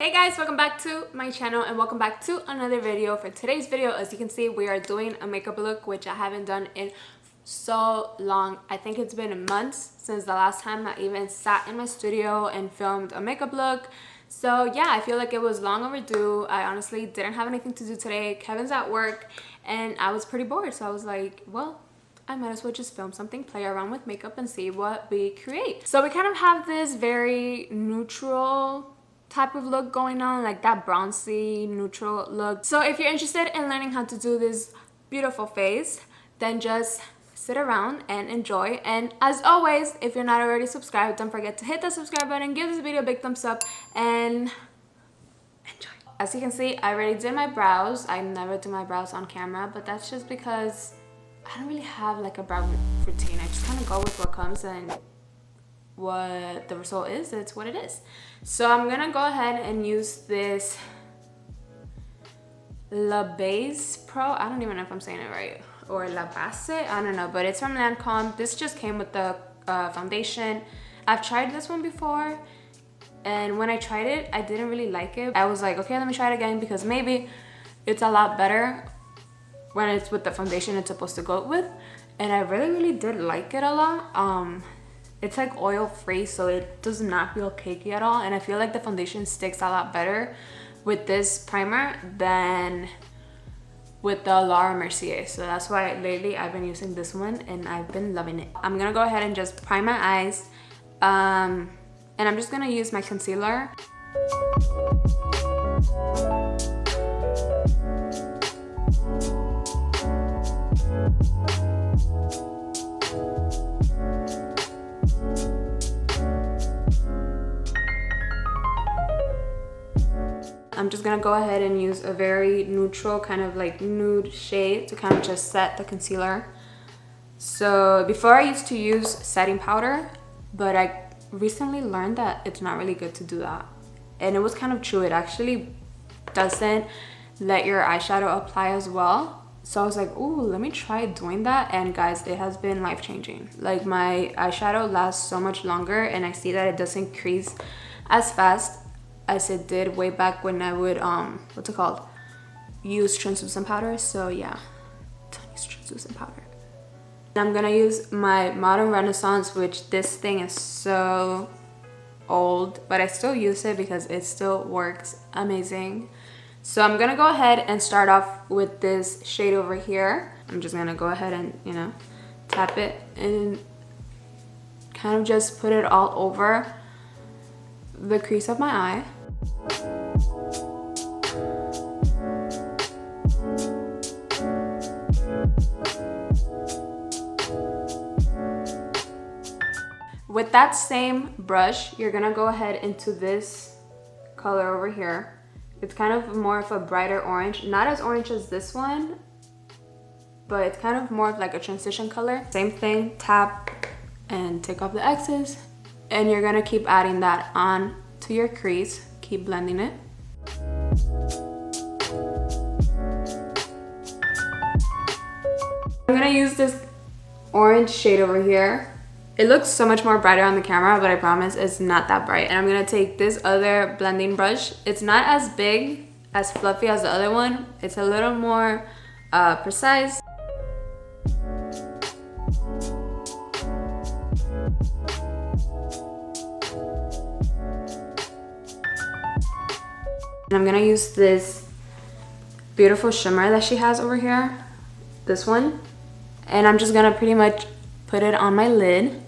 Hey guys, welcome back to my channel and welcome back to another video. For today's video, as you can see, we are doing a makeup look which I haven't done in so long. I think it's been months since the last time I even sat in my studio and filmed a makeup look. So yeah, I feel like it was long overdue. I honestly didn't have anything to do today. Kevin's at work and I was pretty bored, so I was like, well, I might as well just film something, play around with makeup and see what we create. So we kind of have this very neutral type of look going on, like that bronzy neutral look. So if you're interested in learning how to do this beautiful face, then just sit around and enjoy. And as always, if you're not already subscribed, don't forget to hit the subscribe button, give this video a big thumbs up, and enjoy. As you can see, I already did my brows. I never do my brows on camera, but that's just because I don't really have like a brow routine. I just kind of go with what comes, and what the result is, it's what it is. So I'm gonna go ahead and use this La Base Pro. I don't even know if I'm saying it right, or La Base, I don't know, but it's from Lancome. This just came with the foundation. I've tried this one before, and when I tried it, I didn't really like it. I was like, okay, let me try it again because maybe it's a lot better when it's with the foundation it's supposed to go with. And I really did like it a lot. It's like oil free, so it does not feel cakey at all, and I feel like the foundation sticks a lot better with this primer than with the Laura Mercier. So that's why lately I've been using this one and I've been loving it. I'm gonna go ahead and just prime my eyes, and I'm just gonna use my concealer. I'm just gonna go ahead and use a very neutral kind of like nude shade to kind of just set the concealer. So before I used to use setting powder, but I recently learned that it's not really good to do that. And it was kind of true. It actually doesn't let your eyeshadow apply as well. So I was like, ooh, let me try doing that. And guys, it has been life-changing. Like my eyeshadow lasts so much longer, and I see that it doesn't crease as fast as it did way back when I would what's it called, use translucent powder. So yeah, don't use translucent powder. I'm gonna use my Modern Renaissance, which this thing is so old, but I still use it because it still works amazing. So I'm gonna go ahead and start off with this shade over here. I'm just gonna go ahead and, you know, tap it and kind of just put it all over the crease of my eye. With that same brush, you're gonna go ahead into this color over here. It's kind of more of a brighter orange, not as orange as this one, but it's kind of more of like a transition color. Same thing, tap and take off the excess, and you're gonna keep adding that on to your crease. Keep blending it. I'm gonna use this orange shade over here. It looks so much more brighter on the camera, but I promise it's not that bright. And I'm gonna take this other blending brush. It's not as big, as fluffy as the other one. It's a little more precise. And I'm gonna use this beautiful shimmer that she has over here, this one. And I'm just gonna pretty much put it on my lid.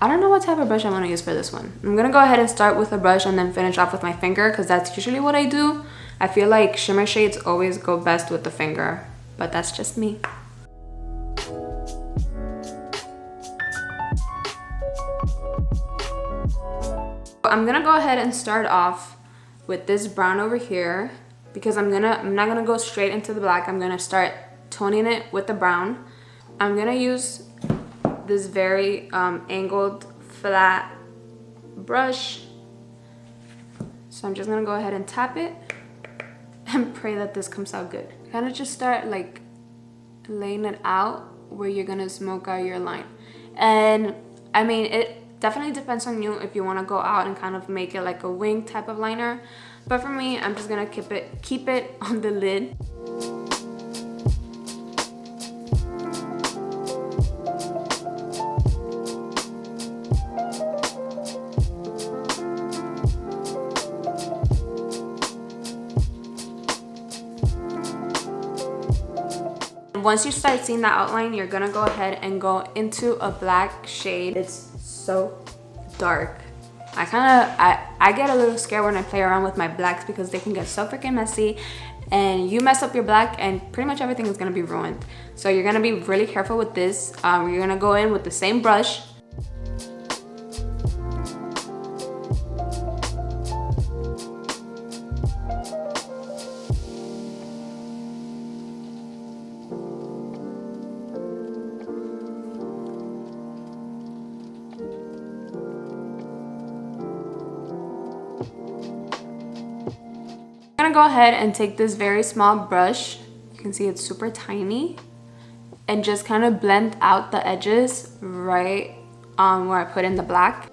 I don't know what type of brush I want to use for this one. I'm gonna go ahead and start with a brush and then finish off with my finger, because that's usually what I do. I feel like shimmer shades always go best with the finger, but that's just me. I'm gonna go ahead and start off with this brown over here, because I'm not gonna go straight into the black. I'm gonna start toning it with the brown. I'm gonna use this very angled flat brush. So I'm just gonna go ahead and tap it and pray that this comes out good. Kind of just start like laying it out where you're gonna smoke out your line. And I mean, it definitely depends on you if you want to go out and kind of make it like a wing type of liner. But for me, I'm just gonna keep it on the lid. Once you start seeing that outline, you're gonna go ahead and go into a black shade. It's so dark. I get a little scared when I play around with my blacks because they can get so freaking messy, and you mess up your black and pretty much everything is gonna be ruined. So you're gonna be really careful with this. You're gonna go in with the same brush. I'm gonna go ahead and take this very small brush, you can see it's super tiny, and just kind of blend out the edges right on where I put in the black.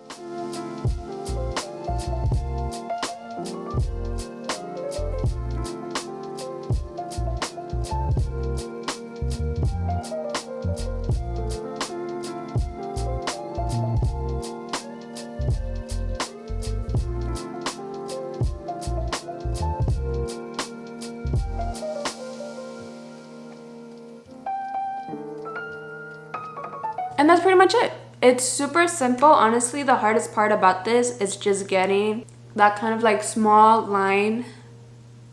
And that's pretty much it. It's super simple. Honestly, the hardest part about this is just getting that kind of like small line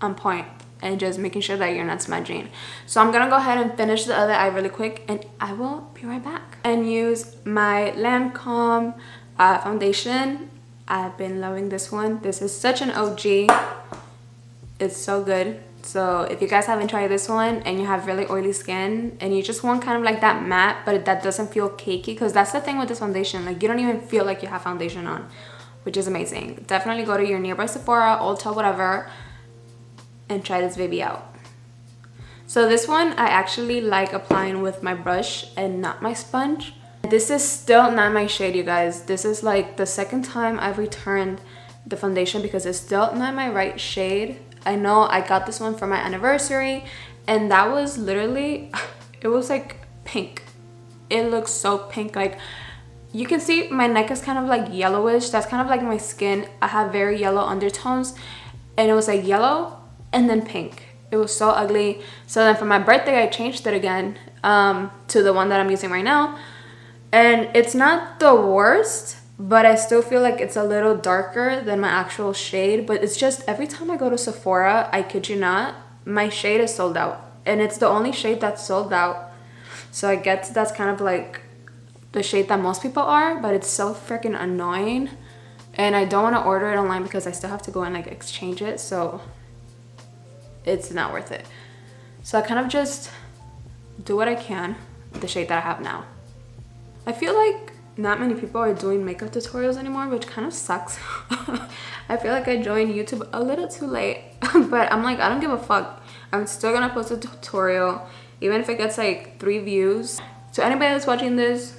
on point and just making sure that you're not smudging. So I'm gonna go ahead and finish the other eye really quick and I will be right back. And use my Lancome foundation. I've been loving this one. This is such an OG. It's so good. So if you guys haven't tried this one and you have really oily skin and you just want kind of like that matte but that doesn't feel cakey, because that's the thing with this foundation, like you don't even feel like you have foundation on, which is amazing. Definitely go to your nearby Sephora, Ulta, whatever, and try this baby out. So this one I actually like applying with my brush and not my sponge. This is still not my shade, you guys. This is like the second time I've returned the foundation because it's still not my right shade. I know I got this one for my anniversary and that was literally, it was like pink. It looks so pink. Like you can see my neck is kind of like yellowish. That's kind of like my skin. I have very yellow undertones and it was like yellow and then pink. It was so ugly. So then for my birthday, I changed it again to the one that I'm using right now. And it's not the worst, but I still feel like it's a little darker than my actual shade. But it's just every time I go to Sephora, I kid you not, my shade is sold out. And it's the only shade that's sold out. So I guess that's kind of like the shade that most people are, but it's so freaking annoying. And I don't want to order it online because I still have to go and like exchange it. So it's not worth it. So I kind of just do what I can with the shade that I have now. I feel like not many people are doing makeup tutorials anymore, which kind of sucks. I feel like I joined YouTube a little too late, but I'm like, I don't give a fuck. I'm still gonna post a tutorial, even if it gets like 3 views. So anybody that's watching this,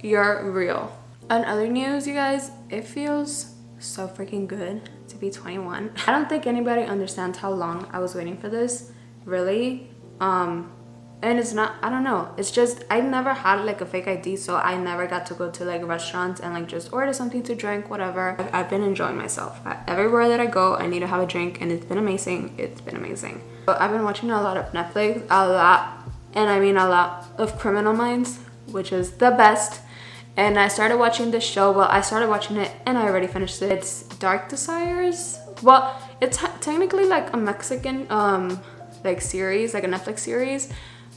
you're real. On other news, you guys, it feels so freaking good to be 21. I don't think anybody understands how long I was waiting for this, really. And it's not, I don't know, it's just I never had like a fake ID, so I never got to go to like restaurants and like just order something to drink, whatever. I've been enjoying myself. Everywhere that I go, I need to have a drink, and it's been amazing. It's been amazing. But I've been watching a lot of Netflix, a lot of Criminal Minds, which is the best. And I started watching this show. Well, I started watching it and I already finished it. It's Dark Desires. Well, it's technically like a Mexican like series, like a Netflix series,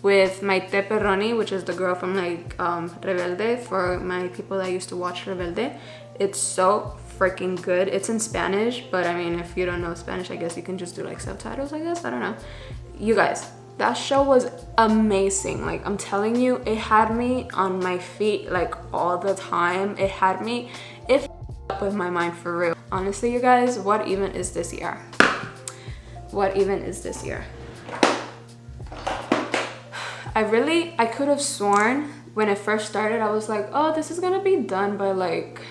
with Maite Perroni, which is the girl from like Rebelde, for my people that used to watch Rebelde. It's so freaking good. It's in Spanish, but I mean, if you don't know Spanish, I guess you can just do like subtitles, I guess. I don't know. You guys, that show was amazing. Like, I'm telling you, it had me on my feet like all the time. It had me, it f***ed up with my mind for real. Honestly, you guys, what even is this year? What even is this year? I could have sworn when it first started, I was like, oh, this is gonna be done by like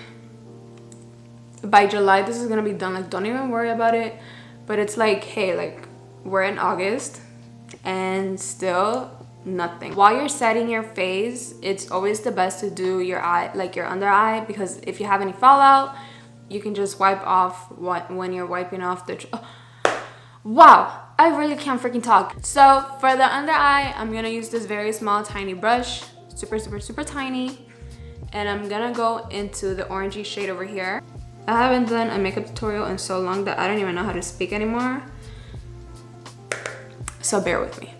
by July this is gonna be done. Like, don't even worry about it. But it's like, hey, like, we're in August and still nothing. While you're setting your face, it's always the best to do your eye, like your under eye, because if you have any fallout, you can just wipe off when you're wiping off the wow, I really can't freaking talk. So for the under eye, I'm gonna use this very small tiny brush, super tiny, and I'm gonna go into the orangey shade over here. I haven't done a makeup tutorial in so long that I don't even know how to speak anymore, so bear with me.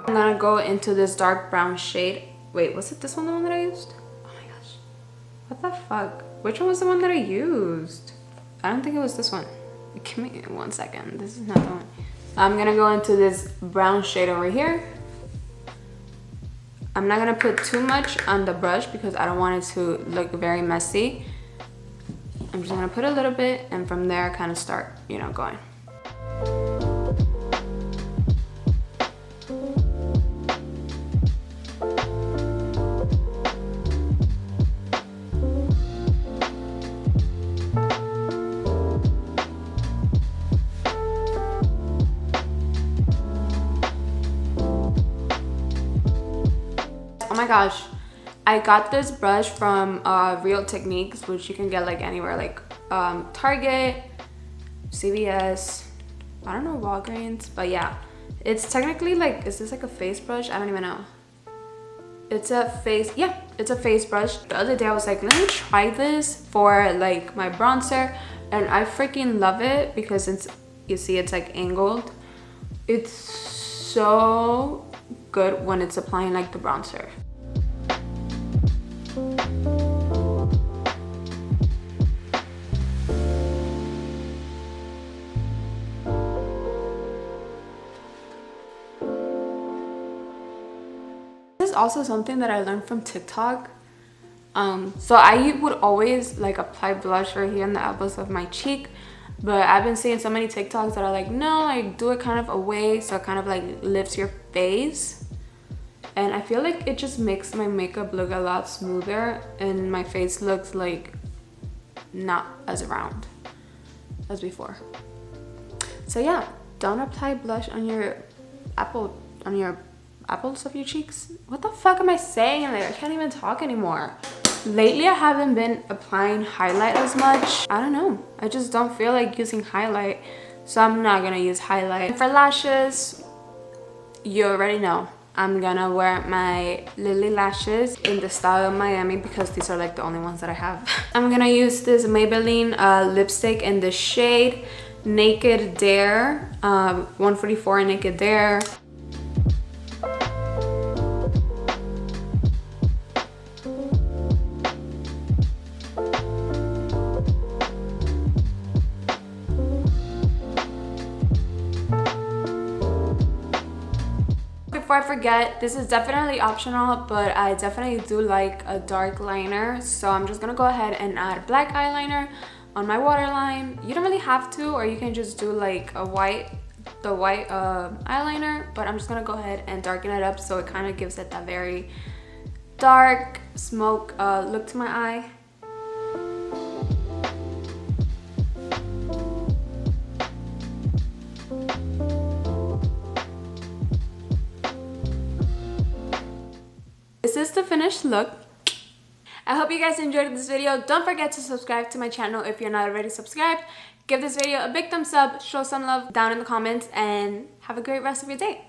I'm gonna go into this dark brown shade. Wait, was it this one, the one that I used? Oh my gosh, what the fuck? Which one was the one that I used? I don't think it was this one. Give me 1 second. This is not the one. I'm gonna go into this brown shade over here. I'm not gonna put too much on the brush because I don't want it to look very messy. I'm just gonna put a little bit, and from there kind of start, you know, going. Oh my gosh, I got this brush from Real Techniques, which you can get like anywhere, like Target, CVS, I don't know, Walgreens, but yeah, it's technically like, is this like a face brush? I don't even know. It's a face, yeah, it's a face brush. The other day I was like, let me try this for like my bronzer, and I freaking love it because it's, you see, it's like angled. It's so good when it's applying like the bronzer. This is also something that I learned from TikTok. So I would always like apply blush right here in the elbows of my cheek, but I've been seeing so many TikToks that are like, no, like do it kind of away, so it kind of like lifts your face. And I feel like it just makes my makeup look a lot smoother, and my face looks like not as round as before. So yeah, don't apply blush on your apples of your cheeks. What the fuck am I saying? Like, I can't even talk anymore. Lately, I haven't been applying highlight as much. I don't know. I just don't feel like using highlight, so I'm not gonna use highlight. For lashes, you already know. I'm gonna wear my Lily lashes in the style of Miami because these are like the only ones that I have. I'm gonna use this Maybelline lipstick in the shade Naked Dare, 144 Naked Dare. Before I forget, this is definitely optional, but I definitely do like a dark liner, so I'm just gonna go ahead and add black eyeliner on my waterline. You don't really have to, or you can just do like the white eyeliner, but I'm just gonna go ahead and darken it up so it kind of gives it that very dark smoke look to my eye. This is the finished look. I hope you guys enjoyed this video. Don't forget to subscribe to my channel if you're not already subscribed. Give this video a big thumbs up, show some love down in the comments, and have a great rest of your day.